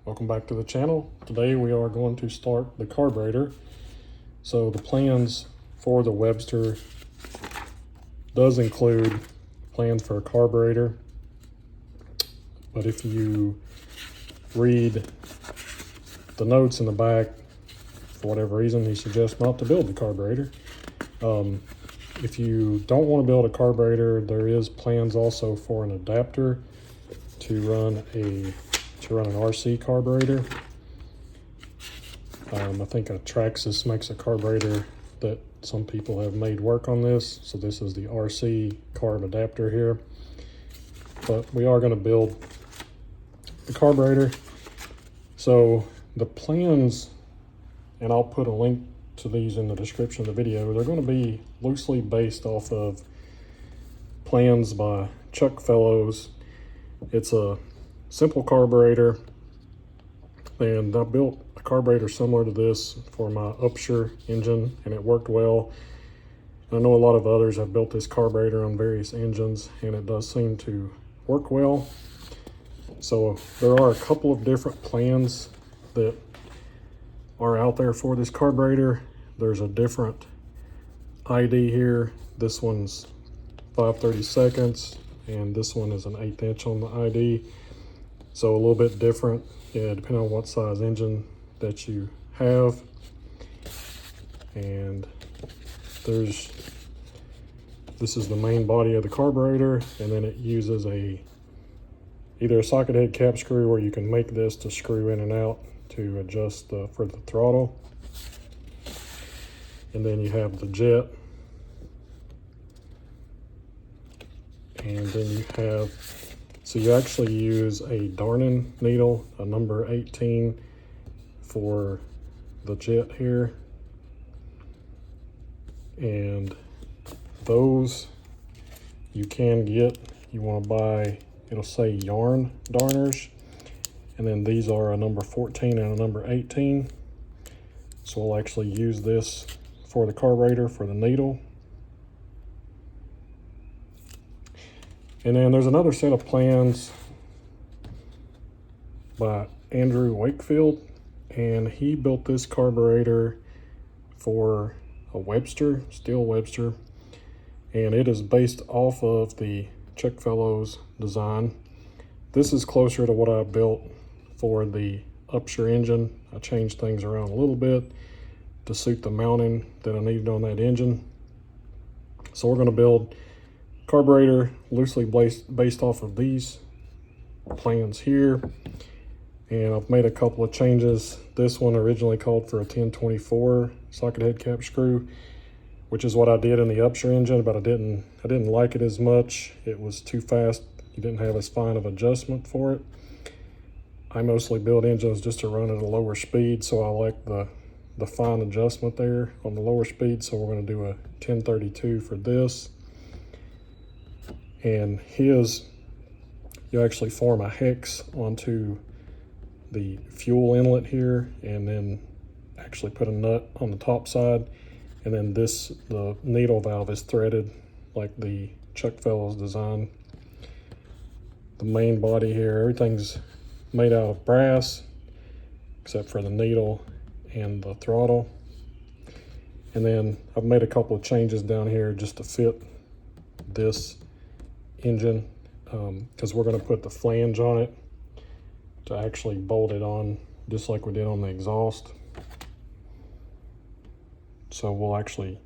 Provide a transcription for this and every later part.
Welcome back to the channel. Today we are going to start the carburetor. So the plans for the Webster does include plans for a carburetor, but if you read the notes in the back, for whatever reason he suggests not to build the carburetor. If you don't want to build a carburetor, there is plans also for an adapter to run an RC carburetor. I think a Traxxas makes a carburetor that some people have made work on this. So this is the RC carb adapter here. But we are going to build the carburetor. So the plans, and I'll put a link to these in the description of the video, they're going to be loosely based off of plans by Chuck Fellows. It's a simple carburetor, and I built a carburetor similar to this for my Upshur engine, and it worked well. I know a lot of others have built this carburetor on various engines, and it does seem to work well. So there are a couple of different plans that are out there for this carburetor. There's a different ID here. This one's 5/32, and this one is an 1/8 inch on the ID. So a little bit different, depending on what size engine that you have. And this is the main body of the carburetor, and then it uses either a socket head cap screw, or you can make this to screw in and out to adjust for the throttle. And then you have the jet, and then you have, so you actually use a darning needle, a number 18 for the jet here. And those you can get, you want to buy, it'll say yarn darners. And then these are a number 14 and a number 18. So we'll actually use this for the carburetor for the needle. And then there's another set of plans by Andrew Wakefield, and he built this carburetor for a Webster, steel Webster, and it is based off of the Chuck Fellows design. This is closer to what I built for the Upshur engine. I changed things around a little bit to suit the mounting that I needed on that engine. So we're going to build carburetor loosely based off of these plans here, and I've made a couple of changes. This one originally called for a 1024 socket head cap screw, which is what I did in the Upshur engine, but I didn't like it as much. It was too fast. You didn't have as fine of adjustment for it. I mostly build engines just to run at a lower speed, so I like the fine adjustment there on the lower speed. So we're going to do a 1032 for this. And you actually form a hex onto the fuel inlet here, and then actually put a nut on the top side. And then the needle valve is threaded like the Chuck Fellows design. The main body here, everything's made out of brass except for the needle and the throttle. And then I've made a couple of changes down here just to fit this engine, because we're going to put the flange on it to actually bolt it on just like we did on the exhaust. So we'll actually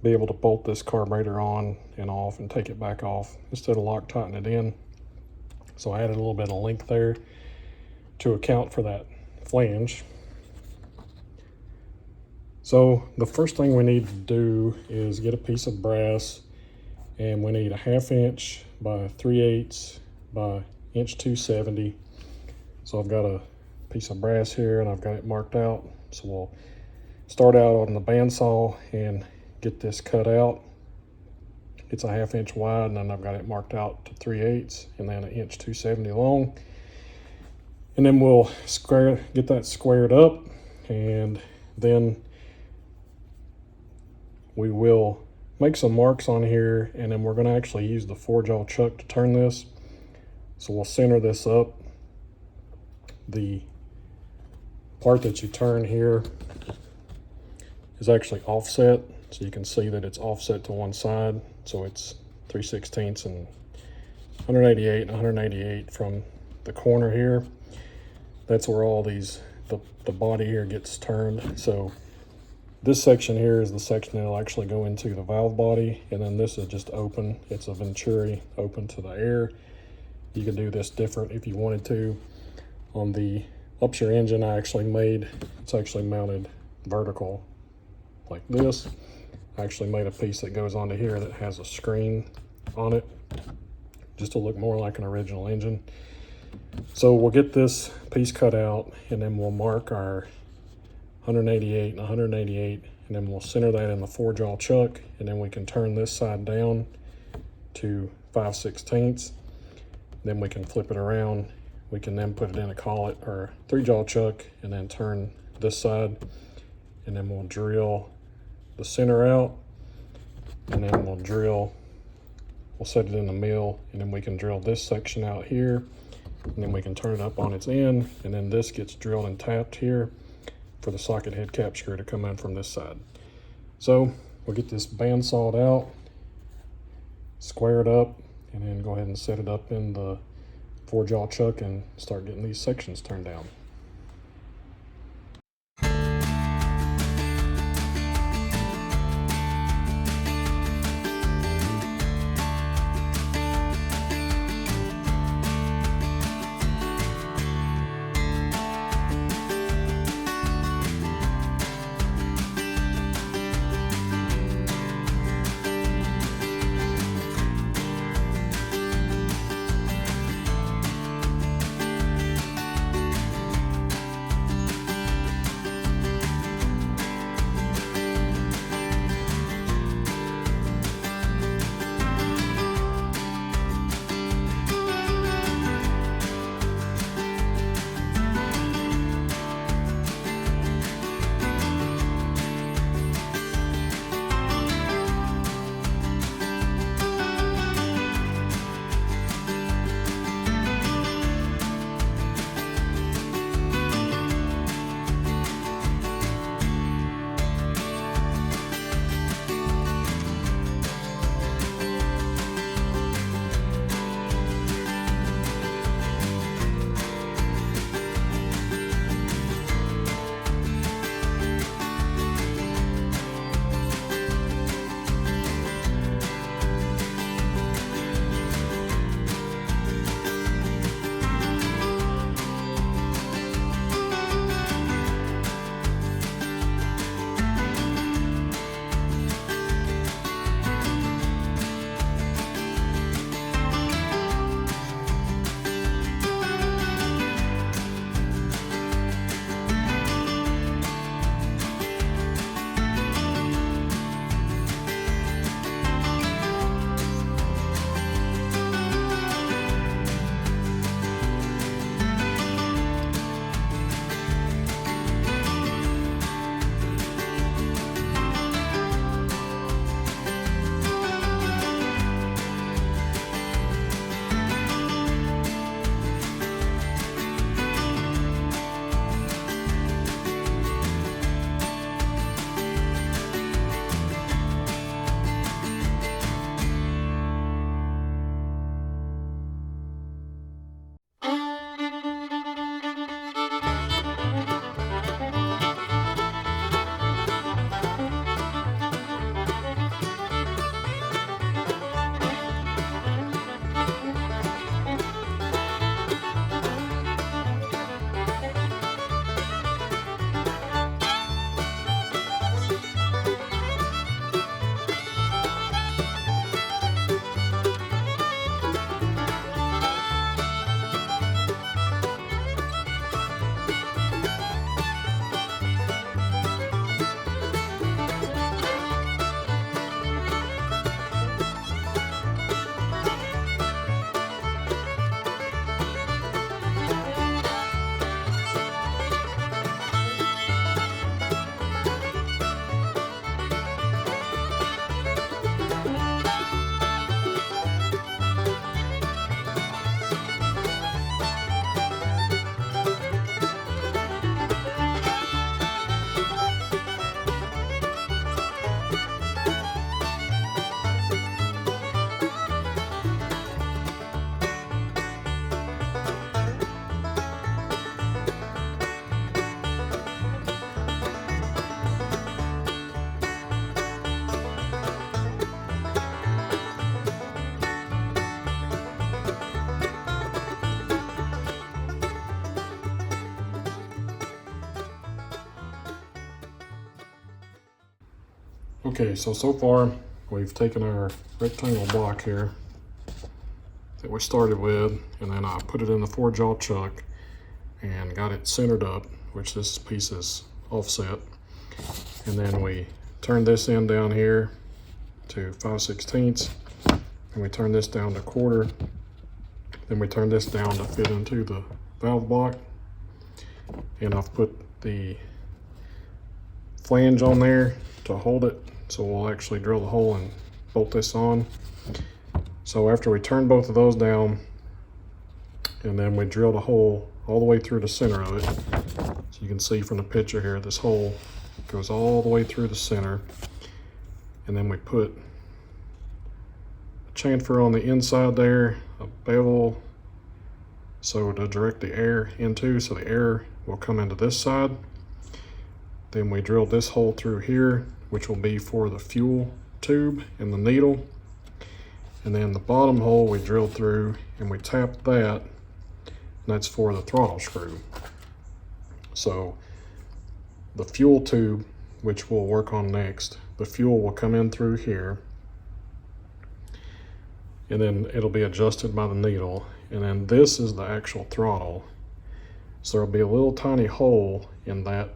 be able to bolt this carburetor on and off and take it back off instead of Loctiting it in. So I added a little bit of length there to account for that flange. So the first thing we need to do is get a piece of brass, and we need a 1/2 inch by 3/8 by 1.270 inch. So I've got a piece of brass here, and I've got it marked out. So we'll start out on the bandsaw and get this cut out. It's a 1/2 inch wide, and then I've got it marked out to 3/8 and then 1.270 inch long. And then we'll get that squared up, and then we will make some marks on here, and then we're going to actually use the 4-jaw chuck to turn this. So we'll center this up. The part that you turn here is actually offset, so you can see that it's offset to one side, so it's 3/16 and 188 and 188 from the corner here. That's where all these, the body here gets turned. So this section here is the section that'll actually go into the valve body, and then this is just open. It's a venturi open to the air. You can do this different if you wanted to. On the upshare engine it's actually mounted vertical like this. I actually made a piece that goes onto here that has a screen on it, just to look more like an original engine. So we'll get this piece cut out, and then we'll mark our 188 and 188, and then we'll center that in the 4-jaw chuck, and then we can turn this side down to 5/16. Then we can flip it around. We can then put it in a collet or 3-jaw chuck, and then turn this side, and then we'll drill the center out, and then we'll set it in the mill, and then we can drill this section out here, and then we can turn it up on its end, and then this gets drilled and tapped here for the socket head cap screw to come in from this side. So we'll get this band sawed out, square it up, and then go ahead and set it up in the 4-jaw chuck and start getting these sections turned down. Okay, so far we've taken our rectangle block here that we started with, and then I put it in the 4-jaw chuck and got it centered up, which this piece is offset. And then we turn this end down here to 5/16, and we turn this down to 1/4. Then we turn this down to fit into the valve block. And I've put the flange on there to hold it, so we'll actually drill the hole and bolt this on. So after we turn both of those down, and then we drill the hole all the way through the center of it. So you can see from the picture here, this hole goes all the way through the center. And then we put a chamfer on the inside there, a bevel, so to direct the air into, so the air will come into this side. Then we drill this hole through here, which will be for the fuel tube and the needle. And then the bottom hole we drilled through, and we tap that, and that's for the throttle screw. So the fuel tube, which we'll work on next, the fuel will come in through here, and then it'll be adjusted by the needle. And then this is the actual throttle. So there'll be a little tiny hole in that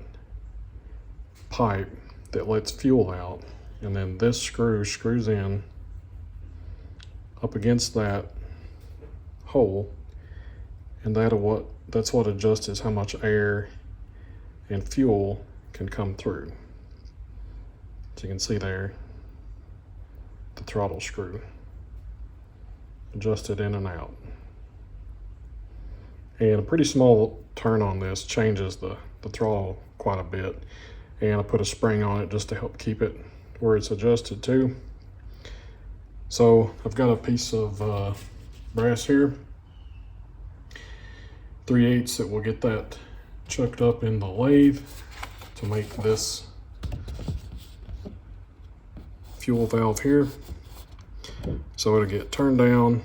pipe that lets fuel out. And then this screws in up against that hole, and that's what adjusts how much air and fuel can come through. So you can see there the throttle screw adjusted in and out. And a pretty small turn on this changes the throttle quite a bit. And I put a spring on it just to help keep it where it's adjusted to. So I've got a piece of brass here, 3/8 that will get that chucked up in the lathe to make this fuel valve here. So it'll get turned down,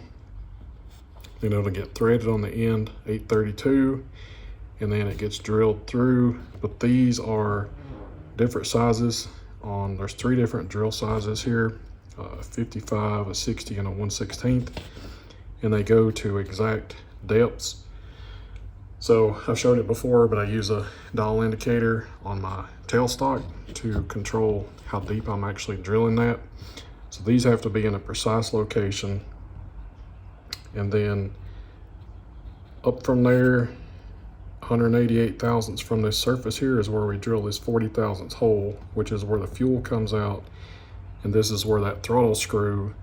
then it'll get threaded on the end, 832, and then it gets drilled through. But these are different sizes. There's 3 different drill sizes here, a 55, a 60, and a 1/16, and they go to exact depths. So I've showed it before, but I use a dial indicator on my tailstock to control how deep I'm actually drilling that. So these have to be in a precise location. And then up from there, 188 thousandths from this surface here is where we drill this 40 thousandths hole, which is where the fuel comes out. And this is where that throttle screw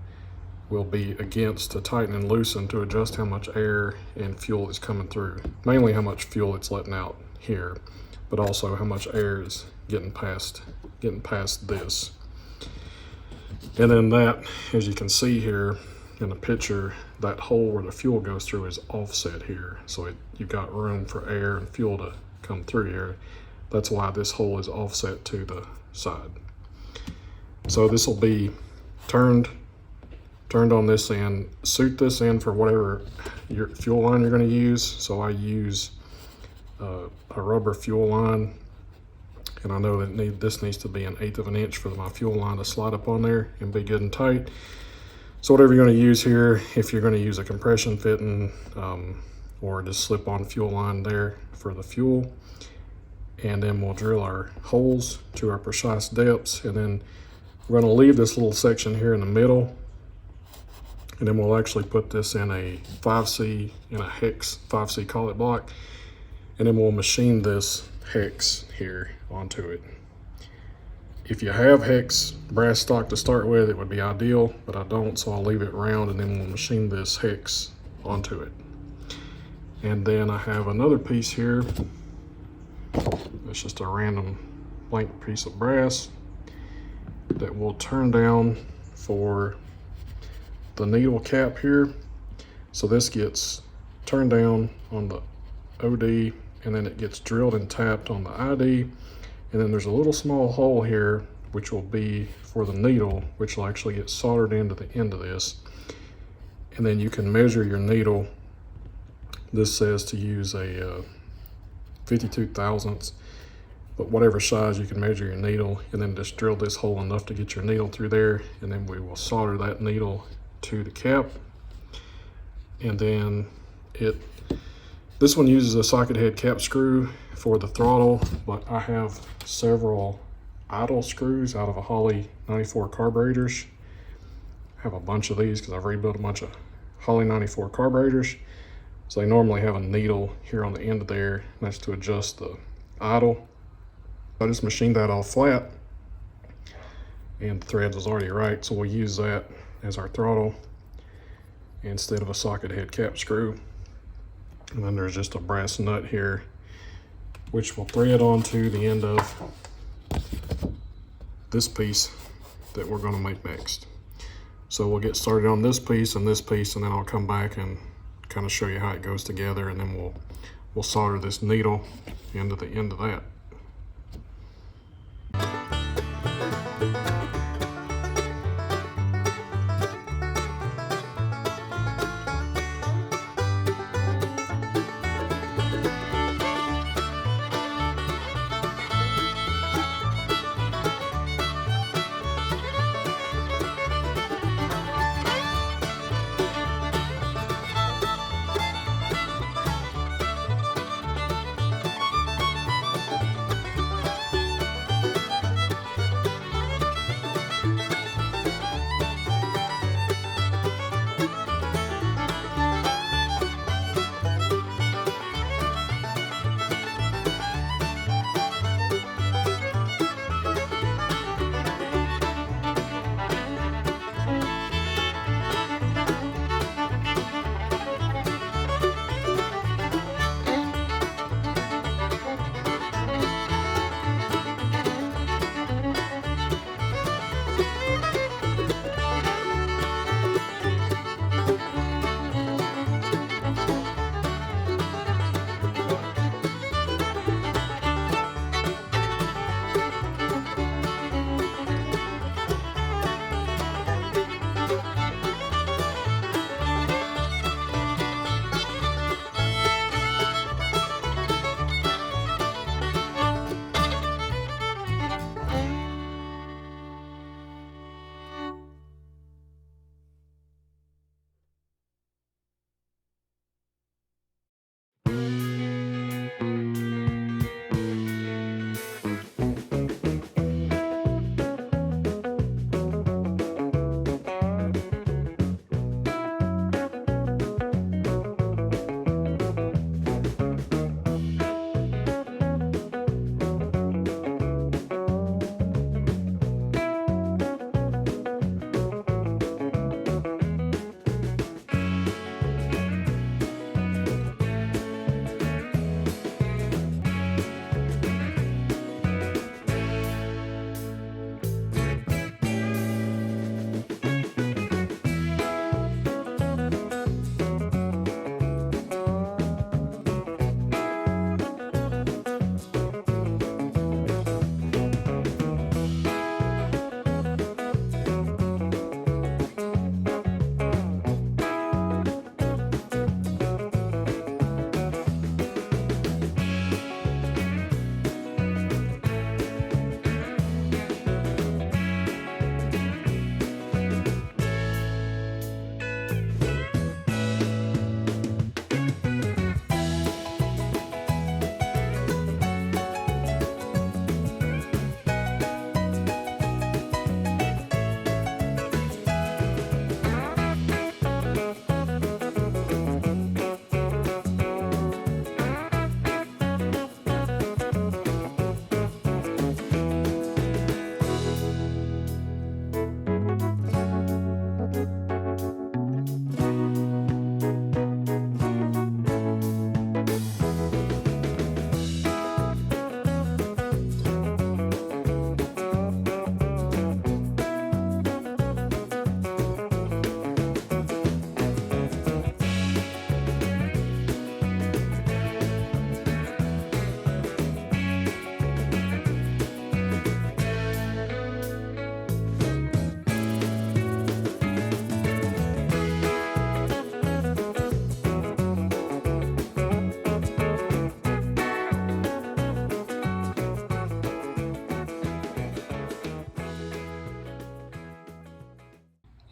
will be against to tighten and loosen to adjust how much air and fuel is coming through. Mainly how much fuel it's letting out here, but also how much air is getting past this. And then that, as you can see here in the picture, that hole where the fuel goes through is offset here. So you've got room for air and fuel to come through here. That's why this hole is offset to the side. So this will be turned on this end, suit this in for whatever your fuel line you're going to use. So I use a rubber fuel line, and I know that this needs to be 1/8 of an inch for my fuel line to slide up on there and be good and tight. So whatever you're going to use here, if you're going to use a compression fitting or just slip on fuel line there for the fuel, and then we'll drill our holes to our precise depths, and then we're going to leave this little section here in the middle. And then we'll actually put this in a 5C, in a hex 5C collet block. And then we'll machine this hex here onto it. If you have hex brass stock to start with, it would be ideal, but I don't, so I'll leave it round, and then we'll machine this hex onto it. And then I have another piece here. It's just a random blank piece of brass that will turn down for the needle cap here. So this gets turned down on the OD, and then it gets drilled and tapped on the ID. And then there's a little small hole here, which will be for the needle, which will actually get soldered into the end of this. And then you can measure your needle. This says to use a 52 thousandths. but whatever size, you can measure your needle and then just drill this hole enough to get your needle through there, and then we will solder that needle to the cap. And then this one uses a socket head cap screw for the throttle, but I have several idle screws out of a Holley 94 carburetors. I have a bunch of these because I've rebuilt a bunch of Holley 94 carburetors. So they normally have a needle here on the end of there, and that's to adjust the idle. I just machined that all flat, and the threads was already right, so we'll use that as our throttle instead of a socket head cap screw. And then there's just a brass nut here, which will thread onto the end of this piece that we're going to make next. So we'll get started on this piece, and then I'll come back and kind of show you how it goes together, and then we'll solder this needle into the end of that.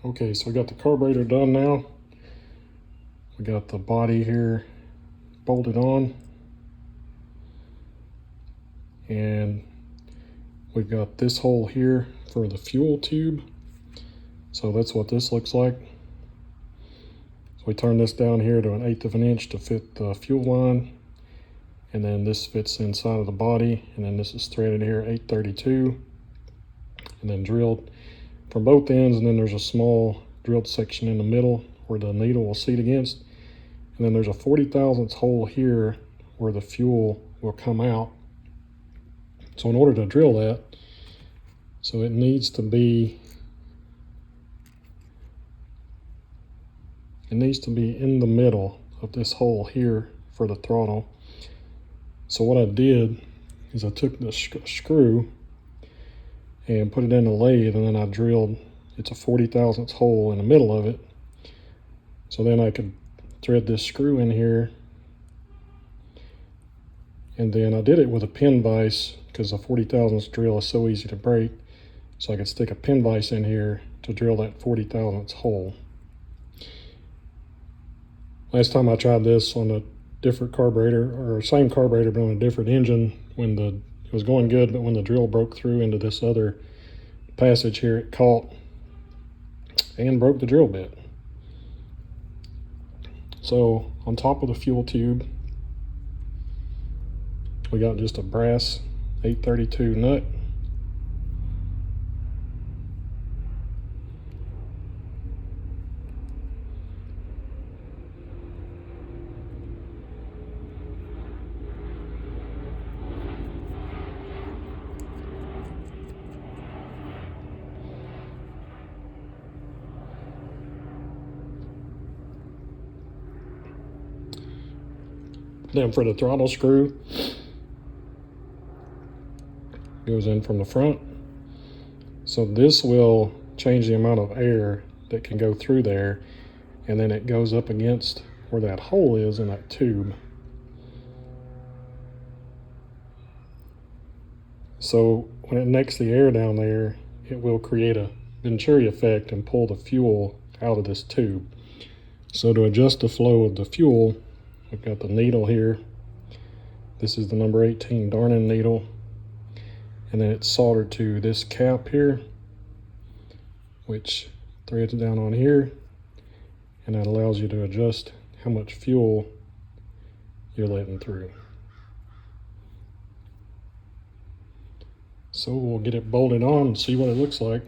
Okay, so we got the carburetor done now. We got the body here bolted on. And we've got this hole here for the fuel tube. So that's what this looks like. So we turn this down here to 1/8 of an inch to fit the fuel line. And then this fits inside of the body. And then this is threaded here 832. And then drilled from both ends. And then there's a small drilled section in the middle where the needle will seat against. And then there's a 40 thousandths hole here where the fuel will come out. So in order to drill that, so it needs to be in the middle of this hole here for the throttle. So what I did is I took the screw and put it in the lathe, and then I drilled, it's a 40 thousandths hole in the middle of it. So then I could thread this screw in here, and then I did it with a pin vise because a 40 thousandths drill is so easy to break. So I could stick a pin vise in here to drill that 40 thousandths hole. Last time I tried this on a different carburetor, or same carburetor but on a different engine, it was going good, but when the drill broke through into this other passage here, it caught and broke the drill bit. So on top of the fuel tube, we got just a brass 832 nut. Then for the throttle screw, goes in from the front. So this will change the amount of air that can go through there, and then it goes up against where that hole is in that tube. So when it necks the air down there, it will create a Venturi effect and pull the fuel out of this tube. So to adjust the flow of the fuel, we've got the needle here. This is the number 18 darning needle. And then it's soldered to this cap here, which threads down on here. And that allows you to adjust how much fuel you're letting through. So we'll get it bolted on and see what it looks like.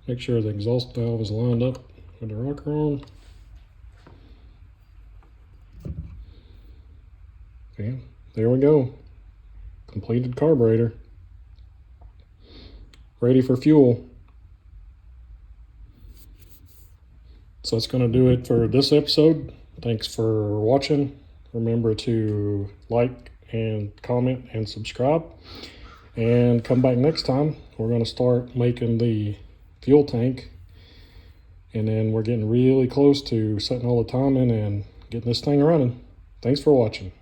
Make sure the exhaust valve is lined up with the rocker arm. And there we go. Completed carburetor. Ready for fuel. So that's going to do it for this episode. Thanks for watching. Remember to like and comment and subscribe. And come back next time. We're going to start making the fuel tank, and then we're getting really close to setting all the timing and getting this thing running. Thanks for watching.